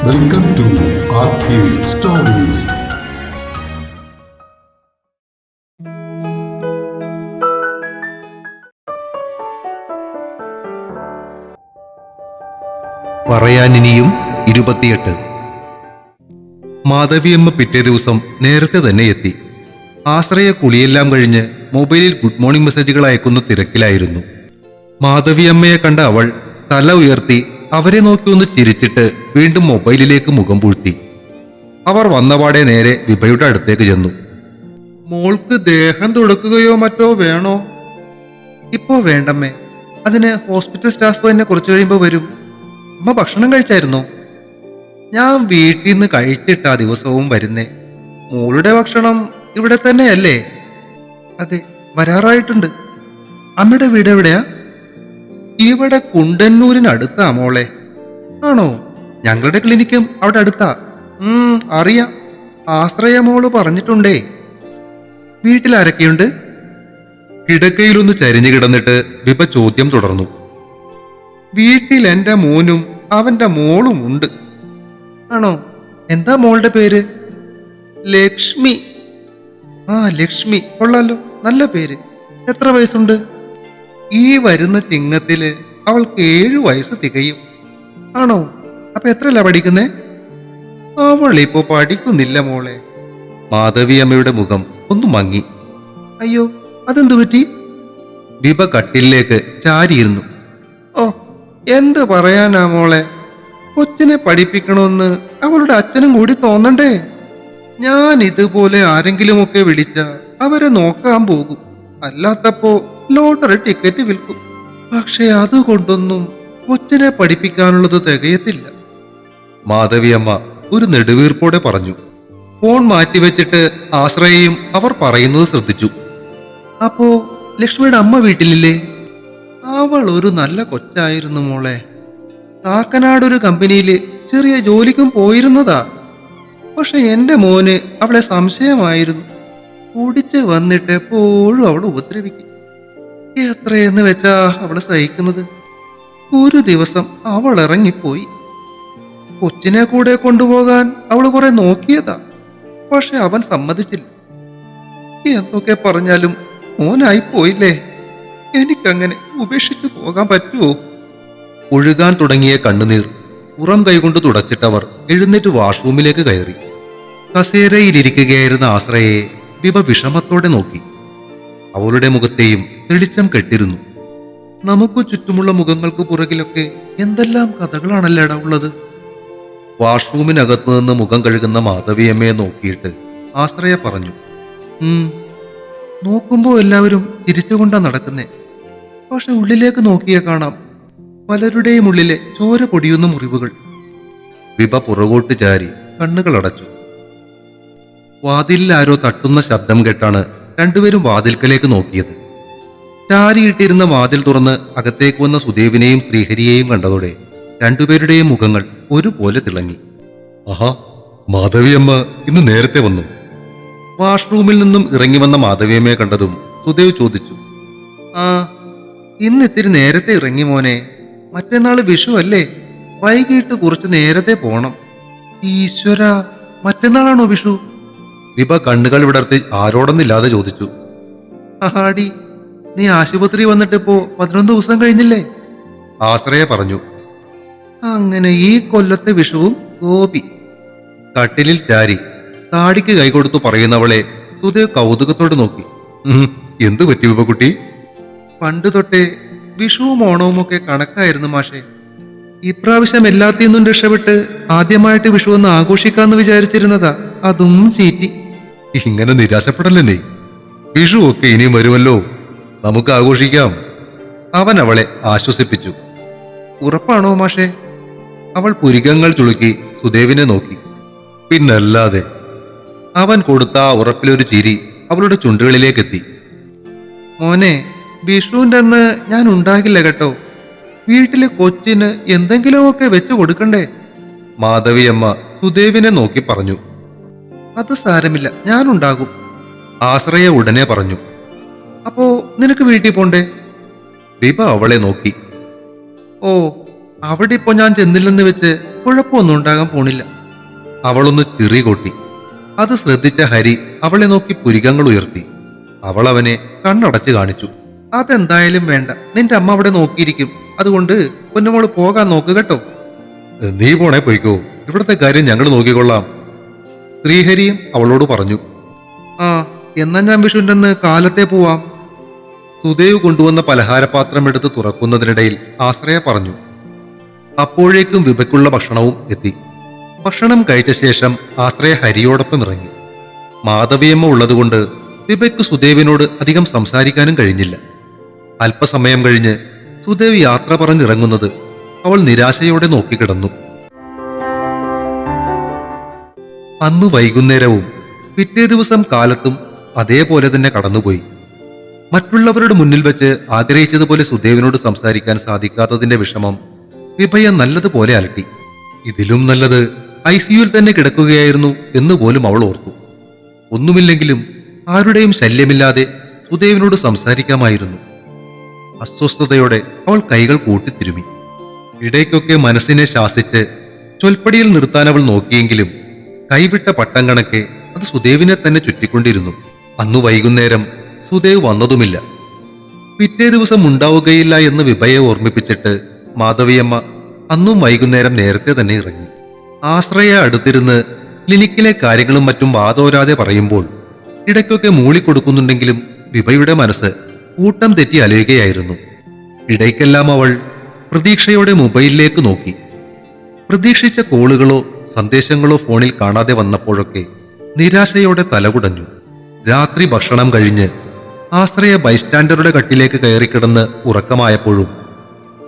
Welcome to ആർക്കേസ് stories. പറയാനിനിയും 28. മാധവിയമ്മ പിറ്റേ ദിവസം നേരത്തെ തന്നെ എത്തി. ആശ്രയ കുളിയെല്ലാം കഴിഞ്ഞ് മൊബൈലിൽ ഗുഡ് മോർണിംഗ് മെസ്സേജുകൾ അയക്കുന്ന തിരക്കിലായിരുന്നു. മാധവിയമ്മയെ കണ്ട അവൾ തല ഉയർത്തി അവരെ നോക്കി ഒന്ന് ചിരിച്ചിട്ട് വീണ്ടും മൊബൈലിലേക്ക് മുഖം പൂഴ്ത്തി. അവർ വന്നപാടെ നേരെ വിഭയുടെ അടുത്തേക്ക് ചെന്നു. മോൾക്ക് ദേഹം തുടക്കുകയോ മറ്റോ വേണോ? ഇപ്പോ വേണ്ടമ്മേ, അതിന് ഹോസ്പിറ്റൽ സ്റ്റാഫ് തന്നെ കുറച്ചു കഴിയുമ്പോൾ വരും. അമ്മ ഭക്ഷണം കഴിച്ചായിരുന്നോ? ഞാൻ വീട്ടിൽ നിന്ന് കഴിച്ചിട്ടാ ദിവസവും വരുന്നേ. മോളുടെ ഭക്ഷണം ഇവിടെ തന്നെയല്ലേ? അതെ, വരാറായിട്ടുണ്ട്. അമ്മയുടെ വീട് എവിടെയാ? ഇവിടെ കുണ്ടന്നൂരിനടുത്താ മോളെ. ആണോ? ഞങ്ങളുടെ ക്ലിനിക്കും അവിടെ അടുത്താ. അറിയാം, ആശ്രയ മോള് പറഞ്ഞിട്ടുണ്ടേ. വീട്ടിൽ ആരൊക്കെയുണ്ട്? കിടക്കയിലൊന്ന് ചരിഞ്ഞു കിടന്നിട്ട് വിഭ ചോദ്യം തുടർന്നു. വീട്ടിൽ എന്റെ മോനും അവന്റെ മോളും ഉണ്ട്. ആണോ? എന്താ മോളുടെ പേര്? ലക്ഷ്മി. ലക്ഷ്മി കൊള്ളാലോ, നല്ല പേര്. എത്ര വയസ്സുണ്ട്? ഈ വരുന്ന ചിങ്ങത്തില് അവൾക്ക് 7 വയസ്സ് തികയും. ആണോ? അപ്പൊ എത്രയല്ല പഠിക്കുന്നേ? അവളിപ്പോ പഠിക്കുന്നില്ല മോളെ. മാധവിയമ്മയുടെ മുഖം ഒന്ന് മങ്ങി. അയ്യോ, അതെന്തു പറ്റി? വിഭ കട്ടിലേക്ക് ചാരിയിരുന്നു. എന്ത് പറയാനാ മോളെ, കൊച്ചിനെ പഠിപ്പിക്കണമെന്ന് അവളുടെ അച്ഛനും കൂടി തോന്നണ്ടേ? ഞാൻ ഇതുപോലെ ആരെങ്കിലുമൊക്കെ വിളിച്ച അവരെ നോക്കാൻ പോകും, അല്ലാത്തപ്പോ ലോട്ടറി ടിക്കറ്റ് വിൽക്കും. പക്ഷെ അതുകൊണ്ടൊന്നും കൊച്ചിനെ പഠിപ്പിക്കാനുള്ളത് തികയത്തില്ല. മാധവിയമ്മ ഒരു നെടുവീർപ്പോടെ പറഞ്ഞു. ഫോൺ മാറ്റിവെച്ചിട്ട് ആശ്രയയും അവർ പറയുന്നത് ശ്രദ്ധിച്ചു. അപ്പോ ലക്ഷ്മിയുടെ അമ്മ വീട്ടിലില്ലേ? അവൾ ഒരു നല്ല കൊച്ചായിരുന്നു മോളെ. കാക്കനാടൊരു കമ്പനിയില് ചെറിയ ജോലിക്കും പോയിരുന്നതാ. പക്ഷെ എന്റെ മോന് അവളെ സംശയമായിരുന്നു. കുടിച്ച് വന്നിട്ട് എപ്പോഴും അവൾ ഉപദ്രവിക്കും. എത്രയെന്ന് വെച്ചാ അവള് സഹിക്കുന്നത്. ഒരു ദിവസം അവൾ ഇറങ്ങിപ്പോയി. കൊച്ചിനെ കൂടെ കൊണ്ടുപോകാൻ അവള് കുറെ നോക്കിയതാ. പക്ഷെ അവൻ സമ്മതിച്ചില്ല. എന്തൊക്കെ പറഞ്ഞാലും മോനായി പോയില്ലേ. എനിക്കങ്ങനെ ഉപേക്ഷിച്ചു പോകാൻ പറ്റുമോ? ഒഴുകാൻ തുടങ്ങിയ കണ്ണുനീർ പുറം കൈകൊണ്ട് തുടച്ചിട്ടവർ എഴുന്നേറ്റ് വാഷ്റൂമിലേക്ക് കയറി. കസേരയിലിരിക്കുകയായിരുന്ന ആശ്രയെ വിഭ വിഷമത്തോടെ നോക്കി. അവളുടെ മുഖത്തെയും തെളിച്ചം കെട്ടിരുന്നു. നമുക്ക് ചുറ്റുമുള്ള മുഖങ്ങൾക്ക് പുറകിലൊക്കെ എന്തെല്ലാം കഥകളാണല്ലേടാ ഉള്ളത്. വാഷ്റൂമിനകത്തു നിന്ന് മുഖം കഴുകുന്ന മാധവിയമ്മയെ നോക്കിയിട്ട് ആശ്രയ പറഞ്ഞു. നോക്കുമ്പോ എല്ലാവരും ചിരിച്ചുകൊണ്ടാ നടക്കുന്നേ. പക്ഷെ ഉള്ളിലേക്ക് നോക്കിയാ കാണാം പലരുടെയും ഉള്ളിലെ ചോര പൊടിയുന്ന മുറിവുകൾ. വിഭ പുറകോട്ട് ചാരി കണ്ണുകൾ അടച്ചു. വാതിലിൽ ആരോ തട്ടുന്ന ശബ്ദം കേട്ടാണ് രണ്ടുപേരും വാതിൽക്കലേക്ക് നോക്കിയത്. ചാരിയിട്ടിരുന്ന വാതിൽ തുറന്ന് അകത്തേക്ക് വന്ന സുദേവിനെയും ശ്രീഹരിയെയും കണ്ടതോടെ രണ്ടുപേരുടെയും മുഖങ്ങൾ ഒരുപോലെ തിളങ്ങി. ആഹാ, മാധവിയമ്മ ഇന്ന് നേരത്തെ വന്നു. വാഷ്റൂമിൽ നിന്നും ഇറങ്ങി വന്ന മാധവിയമ്മയെ കണ്ടതും സുദേവ് ചോദിച്ചു. ഇന്ന് ഇത്തിരി നേരത്തെ ഇറങ്ങി മോനെ. മറ്റന്നാള് വിഷു അല്ലേ, വൈകിട്ട് കുറച്ച് നേരത്തെ പോണം. ഈശ്വര, മറ്റന്നാളാണോ വിഷു? വിഭ കണ്ണുകൾ വിടർത്തി ആരോടൊന്നില്ലാതെ ചോദിച്ചു. ആടി, നീ ആശുപത്രി വന്നിട്ടിപ്പോ 11 ദിവസം കഴിഞ്ഞില്ലേ? ആശ്രയ പറഞ്ഞു. അങ്ങനെ ഈ കൊല്ലത്തെ വിഷുവും ഗോപി. കട്ടിലിൽ ചാരി താടിക്ക് കൈകൊടുത്തു പറയുന്നവളെ സുദേവ് കൗതുകത്തോടെ നോക്കി. എന്തു പറ്റി വിഭക്കുട്ടി? പണ്ട് തൊട്ടേ വിഷുവും ഓണവും ഒക്കെ കണക്കായിരുന്നു മാഷെ. ഇപ്രാവശ്യം എല്ലാത്തിൽ നിന്നും രക്ഷപ്പെട്ട് ആദ്യമായിട്ട് വിഷു ഒന്ന് ആഘോഷിക്കാന്ന് വിചാരിച്ചിരുന്നതാ, അതും ചീറ്റി. ഇങ്ങനെ നിരാശപ്പെടല്ലേ നീ. വിഷു ഒക്കെ ഇനിയും വരുമല്ലോ, നമുക്ക് ആഘോഷിക്കാം. അവൻ അവളെ ആശ്വസിപ്പിച്ചു. ഉറപ്പാണോ മാഷെ? അവൾ പുരികങ്ങൾ ചുളുക്കി സുദേവിനെ നോക്കി. പിന്നല്ലാതെ. അവൻ കൊടുത്ത ആ ഉറപ്പിലൊരു ചിരി അവളുടെ ചുണ്ടുകളിലേക്കെത്തി. മോനെ, വിഷുവിൻ്റെ അന്ന് ഞാൻ ഉണ്ടാകില്ല കേട്ടോ. വീട്ടിലെ കൊച്ചിന് എന്തെങ്കിലുമൊക്കെ വെച്ചു കൊടുക്കണ്ടേ? മാധവിയമ്മ സുദേവിനെ നോക്കി പറഞ്ഞു. അത് സാരമില്ല, ഞാനുണ്ടാകും. ആശ്രയ ഉടനെ പറഞ്ഞു. അപ്പോ നിനക്ക് വീട്ടിൽ പോണ്ടേ? വിഭ അവളെ നോക്കി. ഓ, അവിടെ ഇപ്പൊ ഞാൻ ചെന്നില്ലെന്ന് വെച്ച് കുഴപ്പമൊന്നും ഉണ്ടാകാൻ പോണില്ല. അവളൊന്ന് ചിറി കൊട്ടി. അത് ശ്രദ്ധിച്ച ഹരി അവളെ നോക്കി പുരികങ്ങൾ ഉയർത്തി. അവൾ അവനെ കണ്ണടച്ച് കാണിച്ചു. അതെന്തായാലും വേണ്ട, നിന്റെ അമ്മ അവിടെ നോക്കിയിരിക്കും. അതുകൊണ്ട് പൊന്നുമോള് പോകാൻ നോക്ക് കേട്ടോ. നീ പോണേ പോയിക്കോ, ഇവിടുത്തെ കാര്യം ഞങ്ങൾ നോക്കിക്കൊള്ളാം, ശ്രീഹരിയും അവളോട് പറഞ്ഞു. ആ, എന്നാ ഞാൻ വിഷുവിൻ്റെ കാലത്തെ പോവാം. സുദേവ് കൊണ്ടുവന്ന പലഹാരപാത്രം എടുത്ത് തുറക്കുന്നതിനിടയിൽ ആശ്രയ പറഞ്ഞു. അപ്പോഴേക്കും വിഭയ്ക്കുള്ള ഭക്ഷണവും എത്തി. ഭക്ഷണം കഴിച്ച ശേഷം ആശ്രയ ഹരിയോടൊപ്പം ഇറങ്ങി. മാധവിയമ്മ ഉള്ളതുകൊണ്ട് വിഭയ്ക്ക് സുദേവിനോട് അധികം സംസാരിക്കാനും കഴിഞ്ഞില്ല. അല്പസമയം കഴിഞ്ഞ് സുദേവ് യാത്ര പറഞ്ഞിറങ്ങുന്നത് അവൾ നിരാശയോടെ നോക്കിക്കിടന്നു. അന്നു വൈകുന്നേരവും പിറ്റേ ദിവസം കാലത്തും അതേപോലെ തന്നെ കടന്നുപോയി. മറ്റുള്ളവരുടെ മുന്നിൽ വെച്ച് ആഗ്രഹിച്ചതുപോലെ സുദേവിനോട് സംസാരിക്കാൻ സാധിക്കാത്തതിന്റെ വിഷമം വിഭയെ നല്ലതുപോലെ അലട്ടി. ഇതിലും നല്ലത് ICUവിൽ തന്നെ കിടക്കുകയായിരുന്നു എന്ന് പോലും അവൾ ഓർത്തു. ഒന്നുമില്ലെങ്കിലും ആരുടെയും ശല്യമില്ലാതെ സുദേവിനോട് സംസാരിക്കാമായിരുന്നു. അസ്വസ്ഥതയോടെ അവൾ കൈകൾ കൂട്ടിത്തിരുമി. ഇടയ്ക്കൊക്കെ മനസ്സിനെ ശാസിച്ച് ചൊൽപ്പടിയിൽ നിർത്താൻ അവൾ നോക്കിയെങ്കിലും കൈവിട്ട പട്ടം കണക്കെ അത് സുദേവിനെ തന്നെ ചുറ്റിക്കൊണ്ടിരുന്നു. അന്നു വൈകുന്നേരം സുദേവ് വന്നതുമില്ല. പിറ്റേ ദിവസം ഉണ്ടാവുകയില്ല എന്ന് വിഭയെ ഓർമ്മിപ്പിച്ചിട്ട് മാധവിയമ്മ അന്നും വൈകുന്നേരം നേരത്തെ തന്നെ ഇറങ്ങി. ആശ്രയ അടുത്തിരുന്ന് ക്ലിനിക്കിലെ കാര്യങ്ങളും മറ്റും വാതോരാതെ പറയുമ്പോൾ ഇടയ്ക്കൊക്കെ മൂളിക്കൊടുക്കുന്നുണ്ടെങ്കിലും വിഭയുടെ മനസ്സ് കൂട്ടം തെറ്റി അലയുകയായിരുന്നു. ഇടയ്ക്കെല്ലാം അവൾ പ്രതീക്ഷയോടെ മൊബൈലിലേക്ക് നോക്കി. പ്രതീക്ഷിച്ച കോളുകളോ സന്ദേശങ്ങളോ ഫോണിൽ കാണാതെ വന്നപ്പോഴൊക്കെ നിരാശയോടെ തലകുടഞ്ഞു. രാത്രി ഭക്ഷണം കഴിഞ്ഞ് ആശ്രയ ബൈസ്റ്റാൻഡറുടെ കട്ടിലേക്ക് കയറിക്കിടന്ന് ഉറക്കമായപ്പോഴും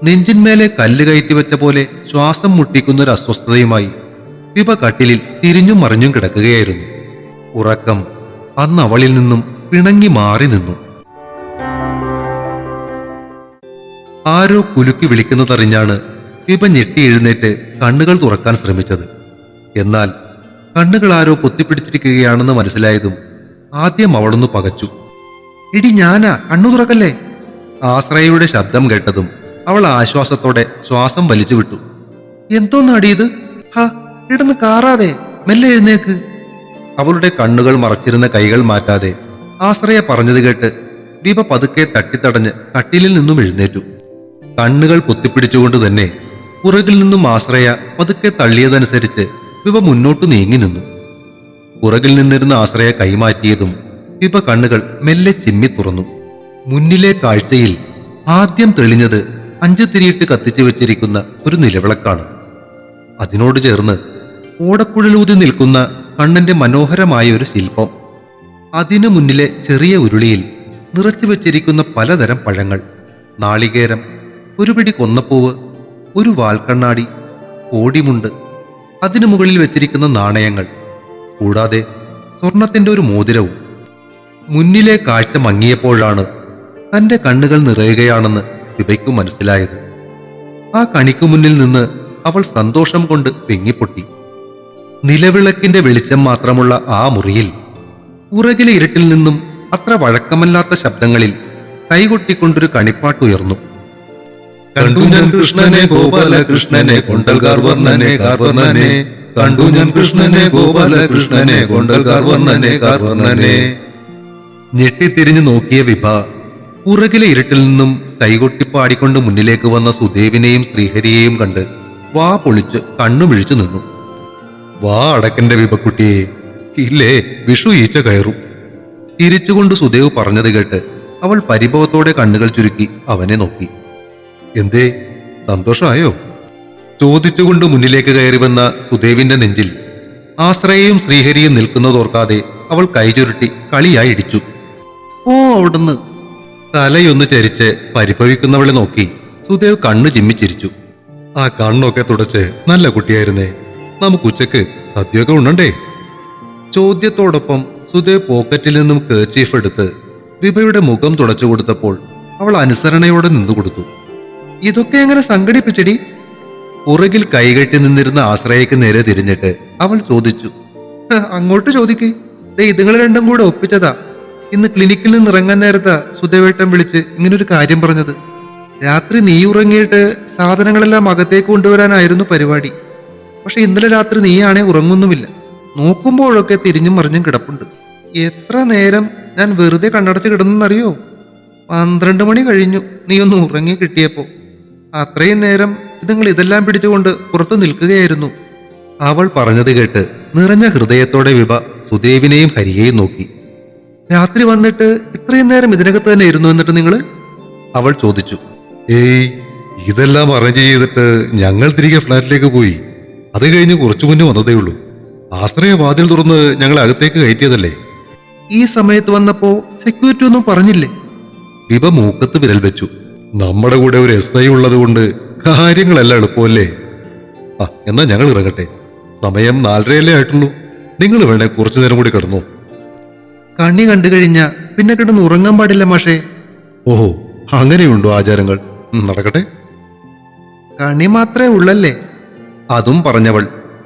നെഞ്ചിന്മേലെ കല്ല് കയറ്റിവെച്ച പോലെ ശ്വാസം മുട്ടിക്കുന്നൊരു അസ്വസ്ഥതയുമായി വിഭ കട്ടിലിൽ തിരിഞ്ഞും മറിഞ്ഞും കിടക്കുകയായിരുന്നു. ഉറക്കം അന്ന് അവളിൽ നിന്നും പിണങ്ങി മാറി നിന്നു. ആരോ കുലുക്കി വിളിക്കുന്നതറിഞ്ഞാണ് വിഭ ഞെട്ടി എഴുന്നേറ്റ് കണ്ണുകൾ തുറക്കാൻ ശ്രമിച്ചത്. എന്നാൽ കണ്ണുകൾ ആരോ പൊത്തിപ്പിടിച്ചിരിക്കുകയാണെന്ന് മനസ്സിലായതും ആദ്യം അവളൊന്ന് പകച്ചു. ഇടി ഞാനാ, കണ്ണു തുറക്കല്ലേ. ആശ്രയയുടെ ശബ്ദം കേട്ടതും അവൾ ആശ്വാസത്തോടെ ശ്വാസം വലിച്ചു വിട്ടു. എന്തോന്നാടിയത്? ഹാ, കിടന്ന് കാറാതെ മെല്ലെ എഴുന്നേക്ക്. അവളുടെ കണ്ണുകൾ മറച്ചിരുന്ന കൈകൾ മാറ്റാതെ ആശ്രയ പറഞ്ഞത് കേട്ട് വിഭ പതുക്കെ തട്ടിത്തടഞ്ഞ് കട്ടിലിൽ നിന്നും എഴുന്നേറ്റു. കണ്ണുകൾ പൊത്തിപ്പിടിച്ചുകൊണ്ട് തന്നെ പുറകിൽ നിന്നും ആശ്രയ പതുക്കെ തള്ളിയതനുസരിച്ച് വിഭ മുന്നോട്ടു നീങ്ങി നിന്നു. പുറകിൽ നിന്നിരുന്ന ആശ്രയ കൈമാറ്റിയതും വിഭ കണ്ണുകൾ മെല്ലെ ചിമ്മി തുറന്നു. മുന്നിലെ കാഴ്ചയിൽ ആദ്യം തെളിഞ്ഞത് 5 തിരിയിട്ട് കത്തിച്ചു വെച്ചിരിക്കുന്ന ഒരു നിലവിളക്കാണ്. അതിനോട് ചേർന്ന് ഓടക്കുഴലൂതി നിൽക്കുന്ന കണ്ണന്റെ മനോഹരമായ ഒരു ശില്പം. അതിനു മുന്നിലെ ചെറിയ ഉരുളിയിൽ നിറച്ചു വെച്ചിരിക്കുന്ന പലതരം പഴങ്ങൾ, നാളികേരം, ഒരു പിടി കൊന്നപ്പൂവ്, ഒരു വാൽക്കണ്ണാടി, കോടിമുണ്ട്, അതിനു മുകളിൽ വെച്ചിരിക്കുന്ന നാണയങ്ങൾ, കൂടാതെ സ്വർണത്തിന്റെ ഒരു മോതിരവും. മുന്നിലെ കാഴ്ച മങ്ങിയപ്പോഴാണ് തന്റെ കണ്ണുകൾ നിറയുകയാണെന്ന് വിഭയ്ക്കു മനസ്സിലായത്. ആ കണിക്കു മുന്നിൽ നിന്ന് അവൾ സന്തോഷം കൊണ്ട് വെങ്ങിപ്പൊട്ടി. നിലവിളക്കിന്റെ വെളിച്ചം മാത്രമുള്ള ആ മുറിയിൽ പുറകിലെ ഇരുട്ടിൽ നിന്നും അത്ര വഴക്കമല്ലാത്ത ശബ്ദങ്ങളിൽ കൈകൊട്ടിക്കൊണ്ടൊരു കണിപ്പാട്ടുയർന്നു. കണ്ടു ഞാൻ കൃഷ്ണനെ ഗോപാലകൃഷ്ണനെ കൊണ്ടൽ കാർവർണ്ണനെ കാർവർണ്ണനെ, കണ്ടു ഞാൻ കൃഷ്ണനെ ഗോപാലകൃഷ്ണനെ കൊണ്ടൽ കാർവർണ്ണനെ കാർവർണ്ണനെ. ഞെട്ടിത്തിരിഞ്ഞു നോക്കിയ വിഭ പുറകിലെ ഇരുട്ടിൽ നിന്നും കൈകൊട്ടിപ്പാടിക്കൊണ്ട് മുന്നിലേക്ക് വന്ന സുദേവിനെയും ശ്രീഹരിയെയും കണ്ട് വാ പൊളിച്ച് കണ്ണുമിഴിച്ചു നിന്നു. വാ അടക്കന്റെ വിഭക്കുട്ടിയെ, ഇല്ലേ വിഷു ഈച്ച കയറും. ചിരിച്ചുകൊണ്ട് സുദേവ് പറഞ്ഞത് കേട്ട് അവൾ പരിഭവത്തോടെ കണ്ണുകൾ ചുരുക്കി അവനെ നോക്കി. എന്തേ, സന്തോഷമായോ? ചോദിച്ചുകൊണ്ട് മുന്നിലേക്ക് കയറി വന്ന സുദേവിന്റെ നെഞ്ചിൽ ആശ്രയയും ശ്രീഹരിയും നിൽക്കുന്നതോർക്കാതെ അവൾ കൈചുരുട്ടി കളിയായി ഇടിച്ചു. ഓ അവിടുന്ന്. തലയൊന്ന് ചരിച്ച് പരിഭവിക്കുന്നവളെ നോക്കി സുദേവ് കണ്ണു ചിമ്മിച്ചിരിച്ചു. ആ കണ്ണൊക്കെ തുടച്ച് നല്ല കുട്ടിയായിരുന്നേ, നമുക്ക് ഉച്ചക്ക് സദ്യയൊക്കെ ഉണ്ണണ്ടേ? ചോദ്യത്തോടൊപ്പം സുദേവ് പോക്കറ്റിൽ നിന്നും കേർച്ചീഫ് എടുത്ത് വിഭയുടെ മുഖം തുടച്ചു കൊടുത്തപ്പോൾ അവൾ അനുസരണയോടെ നിന്നുകൊടുത്തു. ഇതൊക്കെ എങ്ങനെ സംഘടിപ്പിച്ചടി? പുറകിൽ കൈകെട്ടി നിന്നിരുന്ന ആശ്രയയ്ക്ക് നേരെ തിരിഞ്ഞിട്ട് അവൾ ചോദിച്ചു. അങ്ങോട്ട് ചോദിക്ക്. ഇതുങ്ങൾ രണ്ടും കൂടെ ഒപ്പിച്ചതാ. ഇന്ന് ക്ലിനിക്കിൽ നിന്ന് ഇറങ്ങാൻ നേരത്താ സുദേവേട്ടൻ വിളിച്ച് ഇങ്ങനൊരു കാര്യം പറഞ്ഞത്. രാത്രി നീ ഉറങ്ങിയിട്ട് സാധനങ്ങളെല്ലാം അകത്തേക്ക് കൊണ്ടുവരാനായിരുന്നു പരിപാടി. പക്ഷെ ഇന്നലെ രാത്രി നീയാണെ ഉറങ്ങുന്നുമില്ല. നോക്കുമ്പോഴൊക്കെ തിരിഞ്ഞും മറിഞ്ഞും കിടപ്പുണ്ട്. എത്ര നേരം ഞാൻ വെറുതെ കണ്ണടച്ച് കിടന്നെന്നറിയോ? 12 മണി കഴിഞ്ഞു നീ ഒന്ന് ഉറങ്ങി കിട്ടിയപ്പോ. അത്രയും നേരം നിങ്ങൾ ഇതെല്ലാം പിടിച്ചുകൊണ്ട് പുറത്തു നിൽക്കുകയായിരുന്നു. അവൾ പറഞ്ഞത് കേട്ട് നിറഞ്ഞ ഹൃദയത്തോടെ വിഭ സുദേവിനെയും ഹരിയെയും നോക്കി. രാത്രി വന്നിട്ട് ഇത്രയും നേരം ഇതിനകത്ത് തന്നെ ഇരുന്നു എന്നിട്ട് നിങ്ങൾ? അവൾ ചോദിച്ചു. ഏയ്, ഇതെല്ലാം അറേഞ്ച് ചെയ്തിട്ട് ഞങ്ങൾ തിരികെ ഫ്ലാറ്റിലേക്ക് പോയി. അത് കഴിഞ്ഞ് കുറച്ചു മുന്നേ വന്നതേ ഉള്ളൂ. ആശ്രയ വാതിൽ തുറന്ന് ഞങ്ങളെ അകത്തേക്ക് കയറ്റിയതല്ലേ. ഈ സമയത്ത് വന്നപ്പോ സെക്യൂരിറ്റി ഒന്നും പറഞ്ഞില്ലേ? വിഭ മൂക്കത്ത് വിരൽ വെച്ചു. നമ്മുടെ കൂടെ ഒരു SI ഉള്ളത് കൊണ്ട് കാര്യങ്ങളെല്ലാം എളുപ്പമല്ലേ. എന്നാ ഞങ്ങൾ ഇറങ്ങട്ടെ. സമയം 4:30 ആയിട്ടുള്ളൂ. നിങ്ങൾ വേണേ കുറച്ചു നേരം കൂടി കിടന്നു. കണ്ണി കണ്ടു കഴിഞ്ഞാ പിന്നെ കിടന്ന് ഉറങ്ങാൻ പാടില്ല മാഷേ. ഓഹോ, അങ്ങനെയുണ്ടോ ആചാരങ്ങൾ? നടക്കട്ടെ. കണി മാത്രമേ ഉള്ളല്ലേ? അതും പറഞ്ഞവൾ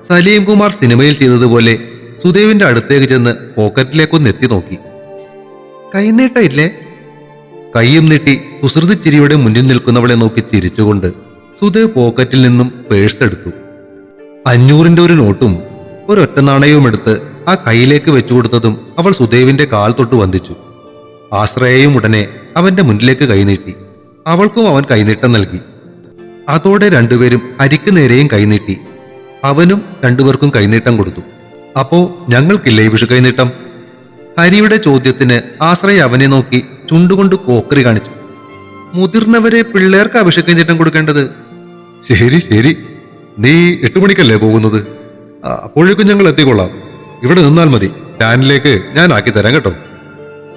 സലീം കുമാർ സിനിമയിൽ ചെയ്തതുപോലെ സുദേവിന്റെ അടുത്തേക്ക് ചെന്ന് പോക്കറ്റിലേക്കൊന്ന് എത്തി നോക്കി. കൈനീട്ടയില്ലേ? കൈയും നീട്ടി കുസൃതിച്ചിരിയുടെ മുന്നിൽ നിൽക്കുന്നവളെ നോക്കി ചിരിച്ചുകൊണ്ട് സുദേവ് പോക്കറ്റിൽ നിന്നും പേഴ്സ് എടുത്തു. 500-ന്റെ ഒരു നോട്ടും ഒരൊറ്റ നാണയവും എടുത്ത് ആ കൈയിലേക്ക് വെച്ചു കൊടുത്തതും അവൾ സുദേവിന്റെ കാൽ തൊട്ട് വന്ദിച്ചു. ആശ്രയയും ഉടനെ അവന്റെ മുന്നിലേക്ക് കൈനീട്ടി. അവൾക്കും അവൻ കൈനീട്ടം നൽകി. അതോടെ രണ്ടുപേരും ഹരിക്ക് നേരെയും കൈനീട്ടി. അവനും രണ്ടുപേർക്കും കൈനീട്ടം കൊടുത്തു. അപ്പോ ഞങ്ങൾക്കില്ലേ വിഷു കൈനീട്ടം? ഹരിയുടെ ചോദ്യത്തിന് ആശ്രയ അവനെ നോക്കി ചുണ്ടുകൊണ്ട് കോക്കറി കാണിച്ചു. മുതിർന്നവരെ പിള്ളേർക്ക് അഭിഷേക കൈനീട്ടം കൊടുക്കേണ്ടത്. ശരി ശരി, നീ 8 മണിക്കല്ലേ പോകുന്നത്? അപ്പോഴേക്കും ഞങ്ങൾ എത്തിക്കൊള്ളാം. ഇവിടെ നിന്നാൽ മതി. സ്റ്റാൻഡിലേക്ക് ഞാൻ ആക്കി തരാം കേട്ടോ.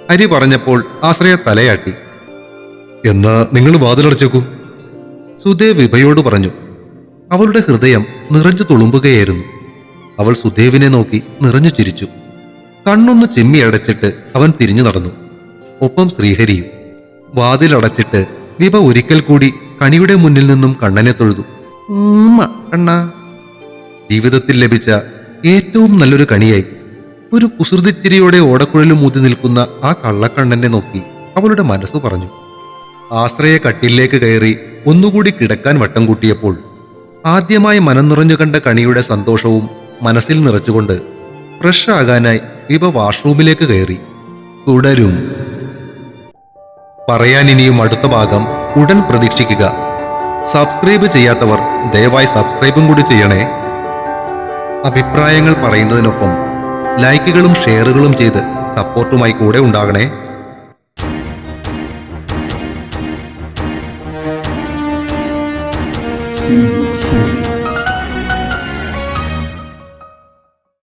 ഹരി പറഞ്ഞപ്പോൾ ആശ്രയ തലയാട്ടി. എന്നാ നിങ്ങൾ വാതിലടച്ചേക്കൂ. സുദേവ് വിഭയോട് പറഞ്ഞു. അവളുടെ ഹൃദയം നിറഞ്ഞു തുളുമ്പുകയായിരുന്നു. അവൾ സുദേവിനെ നോക്കി നിറഞ്ഞു ചിരിച്ചു. കണ്ണൊന്ന് ചിമ്മി അടച്ചിട്ട് അവൻ തിരിഞ്ഞു നടന്നു. ഒപ്പം ശ്രീഹരിയും. വാതിലടച്ചിട്ട് വിഭ ഒരിക്കൽ കൂടി കണിയുടെ മുന്നിൽ നിന്നും കണ്ണനെ തൊഴുതു. കണ്ണ. ജീവിതത്തിൽ ലഭിച്ച ഏറ്റവും നല്ലൊരു കണിയായി. ഒരു കുസൃതിച്ചിരിയോടെ ഓടക്കുഴലും ഊതി നിൽക്കുന്ന ആ കള്ളക്കണ്ണനെ നോക്കി അവളുടെ മനസ്സ് പറഞ്ഞു. ആശ്രയ കട്ടിലേക്ക് കയറി ഒന്നുകൂടി കിടക്കാൻ വട്ടം കൂട്ടിയപ്പോൾ ആദ്യമായി മനം നിറഞ്ഞു കണ്ട കണിയുടെ സന്തോഷവും മനസ്സിൽ നിറച്ചുകൊണ്ട് ഫ്രഷ് ആകാനായി വിഭ വാഷ്റൂമിലേക്ക് കയറി. തുടരും. പറയാൻ ഇനിയും അടുത്ത ഭാഗം ഉടൻ പ്രതീക്ഷിക്കുക. സബ്സ്ക്രൈബ് ചെയ്യാത്തവർ ദയവായി സബ്സ്ക്രൈബും കൂടി ചെയ്യണേ. അഭിപ്രായങ്ങൾ പറയുന്നതിനൊപ്പം ലൈക്കുകളും ഷെയറുകളും ചെയ്ത് സപ്പോർട്ടുമായി കൂടെ ഉണ്ടാകണേ. Single